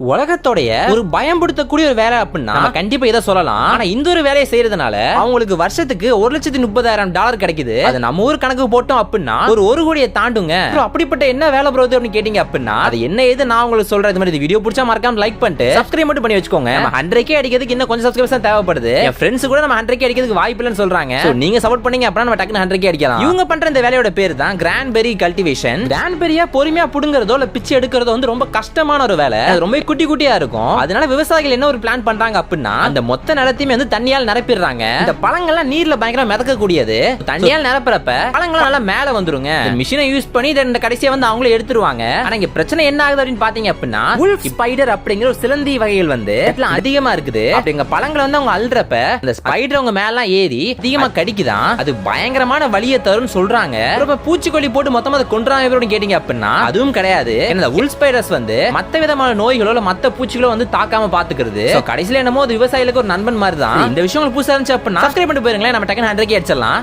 உலகத்தோடைய ஒரு பயம்படுத்தக்கூடிய ஒரு வேலை அப்படின்னா நம்ம கண்டிப்பா இதை சொல்லலாம். ஆனா இந்த ஒரு வேலையை செய்யறதுனால அவங்களுக்கு வருஷத்துக்கு $1,30,000 கிடைக்குது. அது நம்ம ஊர் கணக்கு போட்டோம் அப்படின்னா ஒரு கோடியை தாண்டுங்க. அப்படிப்பட்ட என்ன வேலை ப்ரோ அப்படின்னு கேட்டீங்க அப்படின்னா அது என்ன ஏது நான் உங்களுக்கு சொல்றேன். இது மாதிரி வீடியோ பிடிச்சா மறக்காம லைக் பண்ணிட்டு சப்ஸ்கிரைப் மட்டும் பண்ணி வச்சுக்கோங்க. நம்ம 100K அடிக்கிறதுக்கு இன்னும் கொஞ்சம் சப்ஸ்கிரைபர்ஸ் தான் தேவைப்படுது. என் ஃப்ரெண்ட்ஸ் கூட நம்ம 100K அடிக்கிறதுக்கு வாய்ப்பு இல்லைன்னு சொல்றாங்க. நீங்க சப்போர்ட் பண்ணீங்க அப்படின்னா நம்ம டக்குனு 100K அடிக்கலாம். இவங்க பண்ற இந்த வேலையோட பேர் தான் கிரான்பெரி கல்டிவேஷன். கிரான்பெரியா பொறுமையா புடுங்கறதோ இல்ல பிச்சு எடுக்கிறதோ வந்து ரொம்ப கஷ்டமான ஒரு வேலை. அது ரொம்ப குட்டி குட்டியா இருக்கும். அதனால விவசாயிகள் என்ன ஒரு பிளான் பண்றாங்க அப்படின்னா அந்த மொத்த நிலத்தையுமே வந்து தண்ணியால் நிரப்பிடுறாங்க. இந்த பழங்கள்லாம் நீர்ல பயங்கரமா மிதக்க கூடியது. தண்ணியால் நிரப்புறப்ப பழங்கள் நல்லா மேல வந்துருங்க. மிஷினை யூஸ் பண்ணி இந்த கடைசியா வந்து அவங்களே எடுத்துருவாங்க. ஆனா இங்க பிரச்சனை என்ன ஆகுது அப்படின்னு பாத்தீங்க அப்படின்னா wolf spider அப்படிங்கிற ஒரு சிலந்தி வகைகள் வந்து அதிகமா இருக்குது. அப்படிங்க பழங்களை வந்து அவங்க அல்றப்ப இந்த ஸ்பைடர் அவங்க மேல ஏறி அதிகமா கடிக்குதான். அது பயங்கரமான வலியை தரும் சொல்றாங்க. பூச்சிக்கொல்லி போட்டு மொத்தமா அதை கொன்றாங்க கேட்டீங்க அப்படின்னா அதுவும் கிடையாது. இந்த wolf spiders வந்து மத்த விதமான நோய்களோ மத்த பூச்சிகளோ வந்து தாக்காம பாத்துக்கிறது. கடைசியில என்னமோ அது விவசாயிகளுக்கு ஒரு நண்பன் மாதிரி தான். இந்த விஷயம் புதுசா இருந்துச்சு அப்படின்னா சப்ஸ்கிரைப் பண்ணிட்டு போயிருங்களேன். நம்ம டக்குனு 100K அடிச்சிடலாம்.